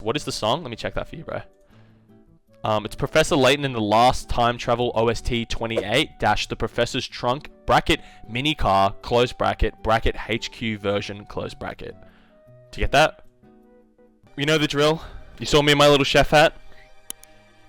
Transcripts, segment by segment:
What is the song? Let me check that for you, bro. It's Professor Layton in the Last Time Travel OST 28 dash the Professor's Trunk bracket mini car close bracket HQ version close bracket. Do you get that? You know the drill. You saw me in my little chef hat.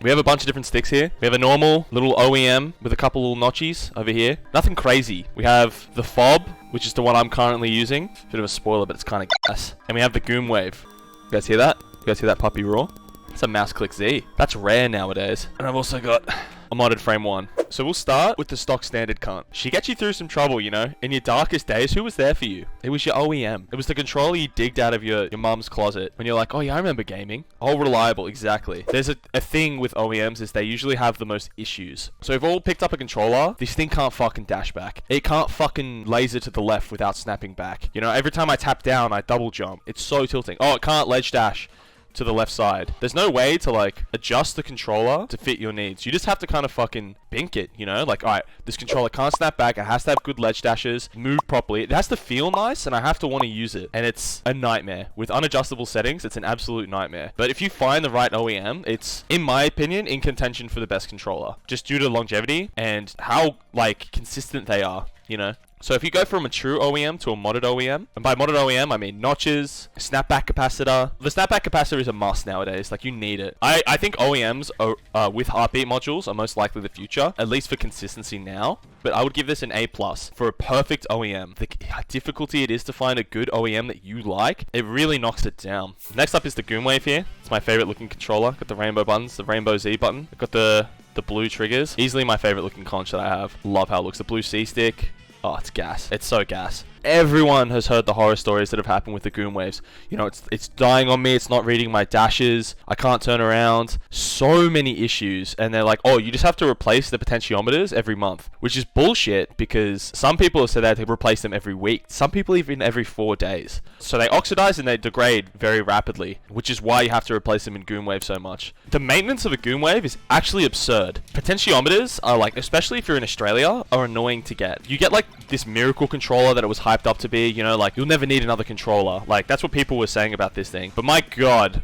We have a bunch of different sticks here. We have a normal little OEM with a couple little notchies over here. Nothing crazy. We have the fob, which is the one I'm currently using. Bit of a spoiler, but it's kind of gas. And we have the Goom Wave. You guys hear that? You guys hear that puppy roar? It's a mouse click Z. That's rare nowadays. And I've also got a modded frame 1. So we'll start with the stock standard cunt. She gets you through some trouble, you know? In your darkest days, who was there for you? It was your OEM. It was the controller you digged out of your mum's closet. When you're like, oh yeah, I remember gaming. Oh, reliable, exactly. There's a thing with OEMs is they usually have the most issues. So if all picked up a controller, this thing can't fucking dash back. It can't fucking laser to the left without snapping back. You know, every time I tap down, I double jump. It's so tilting. Oh, it can't ledge dash to the left side. There's no way to like adjust the controller to fit your needs. You just have to kind of fucking bink it, you know? Like, alright, this controller can't snap back. It has to have good ledge dashes, move properly. It has to feel nice, and I have to want to use it. And it's a nightmare. With unadjustable settings, it's an absolute nightmare. But if you find the right OEM, it's, in my opinion, in contention for the best controller. Just due to longevity and how, like, consistent they are, you know? So if you go from a true OEM to a modded OEM, and by modded OEM, I mean notches, snapback capacitor. The snapback capacitor is a must nowadays. Like, you need it. I think OEMs are, with heartbeat modules are most likely the future, at least for consistency now. But I would give this an A+ for a perfect OEM. The difficulty it is to find a good OEM that you like, it really knocks it down. Next up is the Goom Wave here. It's my favorite looking controller. Got the rainbow buttons, the rainbow Z button. Got the blue triggers. Easily my favorite looking conch that I have. Love how it looks. The blue C stick. Oh, it's gas. It's so gas. Everyone has heard the horror stories that have happened with the Goom Waves. You know, it's dying on me. It's not reading my dashes. I can't turn around. So many issues. And they're like, oh, you just have to replace the potentiometers every month. Which is bullshit because some people have said they have to replace them every week. Some people even every 4 days. So they oxidize and they degrade very rapidly. Which is why you have to replace them in Goom Wave so much. The maintenance of a Goom Wave is actually absurd. Potentiometers are like, especially if you're in Australia, are annoying to get. You get like this miracle controller that it was hyped up to be, you know, like you'll never need another controller. Like that's what people were saying about this thing. But my god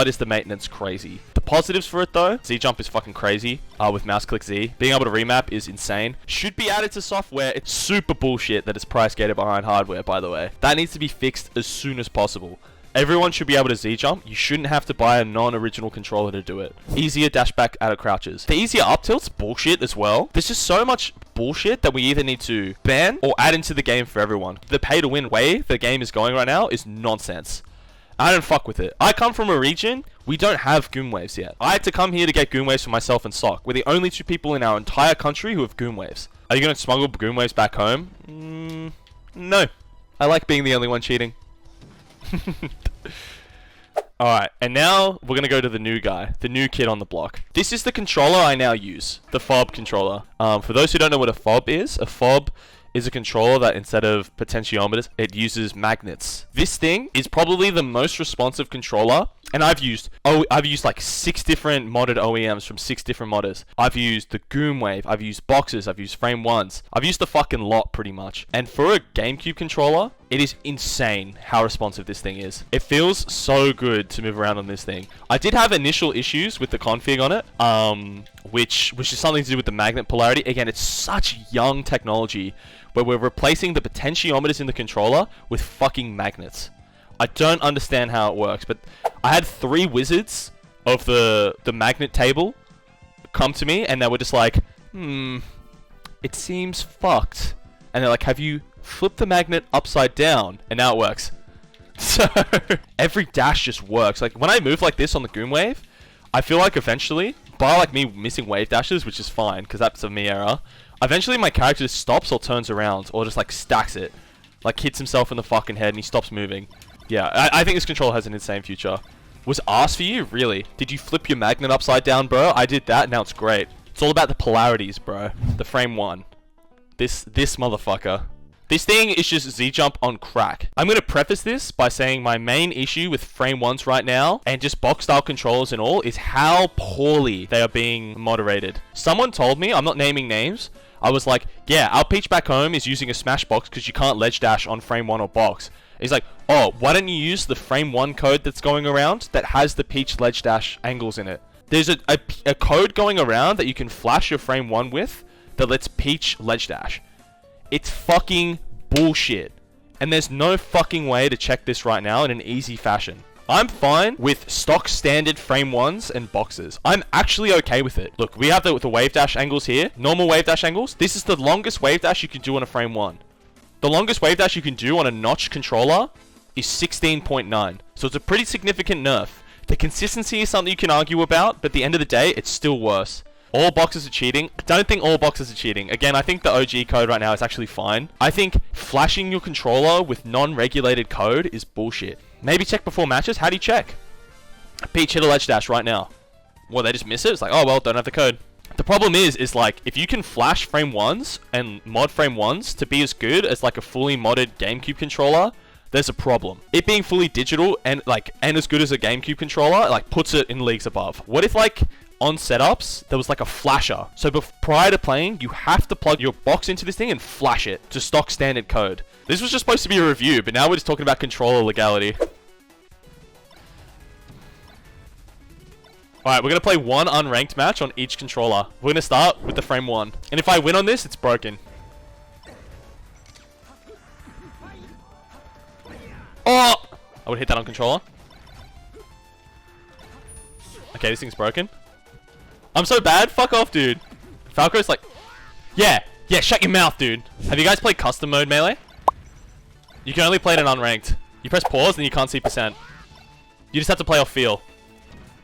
is the maintenance crazy. The positives for it though, Z jump is fucking crazy with mouse click Z. Being able to remap is insane. Should be added to software. It's super bullshit that it's price gated behind hardware, by the way. That needs to be fixed as soon as possible. Everyone should be able to Z-jump. You shouldn't have to buy a non-original controller to do it. Easier dash back out of crouches. The easier up tilt's bullshit as well. There's just so much bullshit that we either need to ban or add into the game for everyone. The pay-to-win way the game is going right now is nonsense. I don't fuck with it. I come from a region, we don't have Goom Waves yet. I had to come here to get Goom Waves for myself and Sock. We're the only 2 people in our entire country who have Goom Waves. Are you going to smuggle Goom Waves back home? No. I like being the only one cheating. Alright, and now we're going to go to the new guy, the new kid on the block. This is the controller I now use, the fob controller. For those who don't know what a fob is a controller that instead of potentiometers, it uses magnets. This thing is probably the most responsive controller, and I've used like 6 different modded OEMs from 6 different modders. I've used the Goom Wave, I've used boxes, I've used frame 1s. I've used the fucking lot pretty much. And for a GameCube controller, it is insane how responsive this thing is. It feels so good to move around on this thing. I did have initial issues with the config on it, which is something to do with the magnet polarity. Again, it's such young technology where we're replacing the potentiometers in the controller with fucking magnets. I don't understand how it works, but I had 3 wizards of the magnet table come to me, and they were just like, it seems fucked. And they're like, have you flipped the magnet upside down? And now it works. So every dash just works. Like when I move like this on the Goom Wave, I feel like eventually, by like me missing wave dashes, which is fine because that's a me error, eventually my character just stops or turns around or just like stacks it. Like hits himself in the fucking head and he stops moving. Yeah, I think this controller has an insane future. Was asked for you? Really? Did you flip your magnet upside down, bro? I did that, now it's great. It's all about the polarities, bro. The frame 1. This motherfucker. This thing is just Z-jump on crack. I'm going to preface this by saying my main issue with frame 1s right now, and just box style controllers and all, is how poorly they are being moderated. Someone told me, I'm not naming names, I was like, yeah, our Peach back home is using a Smashbox because you can't ledge dash on frame 1 or box. He's like, Oh, why don't you use the frame 1 code that's going around that has the Peach ledge dash angles in it? There's a code going around that you can flash your frame 1 with that lets Peach ledge dash. It's fucking bullshit. And there's no fucking way to check this right now in an easy fashion. I'm fine with stock standard frame 1s and boxes. I'm actually okay with it. Look, we have the wave dash angles here. Normal wave dash angles. This is the longest wave dash you can do on a frame 1. The longest wave dash you can do on a notch controller is 16.9. So it's a pretty significant nerf. The consistency is something you can argue about, but at the end of the day, it's still worse. All boxes are cheating. I don't think all boxes are cheating. Again, I think the OG code right now is actually fine. I think flashing your controller with non-regulated code is bullshit. Maybe check before matches. How do you check? Peach hit a ledge dash right now. Well, they just miss it? It's like, oh, well, don't have the code. The problem is like, if you can flash frame 1s and mod frame 1s to be as good as like a fully modded GameCube controller, there's a problem. It being fully digital and as good as a GameCube controller, like, puts it in leagues above. What if, like, on setups, there was like a flasher? So prior to playing, you have to plug your box into this thing and flash it to stock standard code. This was just supposed to be a review, but now we're just talking about controller legality. Alright, we're going to play one unranked match on each controller. We're going to start with the frame 1. And if I win on this, it's broken. Oh! I would hit that on controller. Okay, this thing's broken. I'm so bad. Fuck off, dude. Falco's like... Yeah, shut your mouth, dude. Have you guys played custom mode Melee? You can only play it in unranked. You press pause and you can't see percent. You just have to play off feel.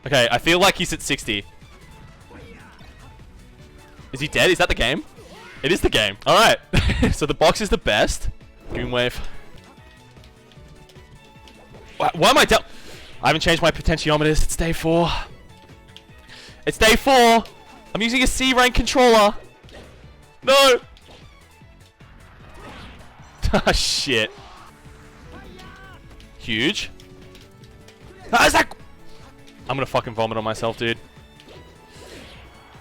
Okay, I feel like he's at 60. Is he dead? Is that the game? It is the game. Alright. So the box is the best. Goonwave. Why am I down? I haven't changed my potentiometers. It's day 4. It's day 4. I'm using a C rank controller. No. Ah, shit. Huge. Isaac! I'm gonna fucking vomit on myself, dude.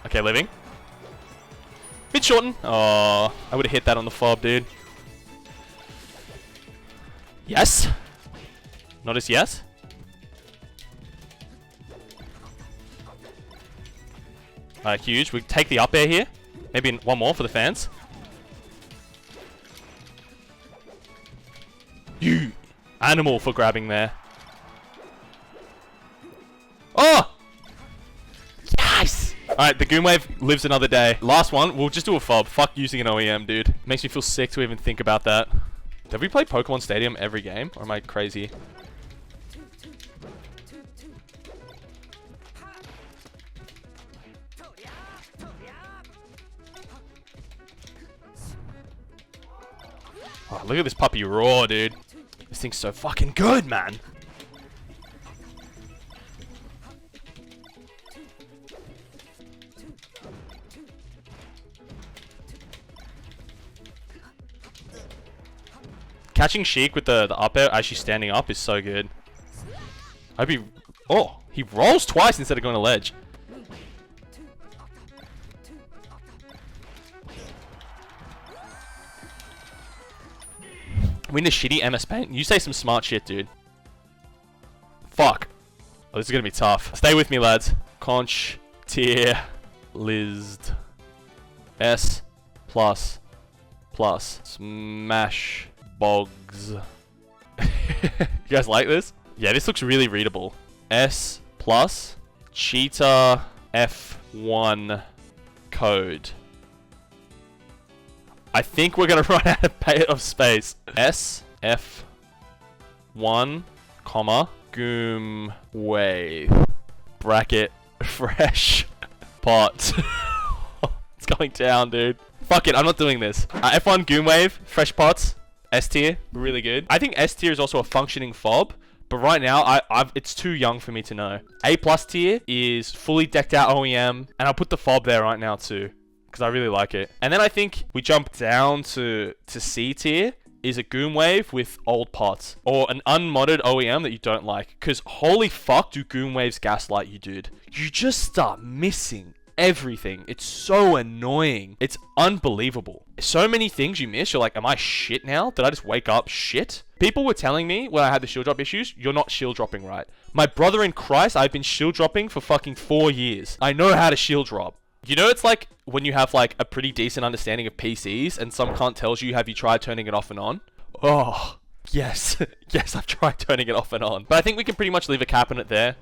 Okay, living. Mid shorten. Oh, I would have hit that on the fob, dude. Yes. Not as yes. Alright, huge. We take the up air here. Maybe one more for the fans. You animal for grabbing there. Oh! Yes! Alright, the Goonwave lives another day. Last one, we'll just do a fob. Fuck using an OEM, dude. Makes me feel sick to even think about that. Have we played Pokemon Stadium every game? Or am I crazy? Oh, look at this puppy roar, dude. This thing's so fucking good, man. Catching Sheik with the up air actually standing up is so good. I hope he... Oh, he rolls twice instead of going to ledge. Win the shitty MS Paint. You say some smart shit, dude. Fuck. Oh, this is gonna be tough. Stay with me, lads. Conch, tier, Lizd, S, plus, smash, bogs. You guys like this? Yeah, this looks really readable. S, plus, cheetah, F1, code. I think we're gonna run out of space. S, F1, comma, Goom wave, bracket, fresh, pot. It's going down, dude. Fuck it, I'm not doing this. F1, Goom wave, fresh pots, S tier, really good. I think S tier is also a functioning fob, but right now, it's too young for me to know. A plus tier is fully decked out OEM, and I'll put the fob there right now too, because I really like it. And then I think we jump down to C tier, is a Goonwave with old pots, or an unmodded OEM that you don't like, because holy fuck do Goonwaves gaslight you, dude. You just start missing everything. It's so annoying. It's unbelievable. So many things you miss. You're like, am I shit now? Did I just wake up shit? People were telling me when I had the shield drop issues, you're not shield dropping right. My brother in Christ, I've been shield dropping for fucking 4 years. I know how to shield drop. You know, it's like when you have like a pretty decent understanding of PCs and some cunt tells you, have you tried turning it off and on? Oh, yes. Yes, I've tried turning it off and on. But I think we can pretty much leave a cap in it there.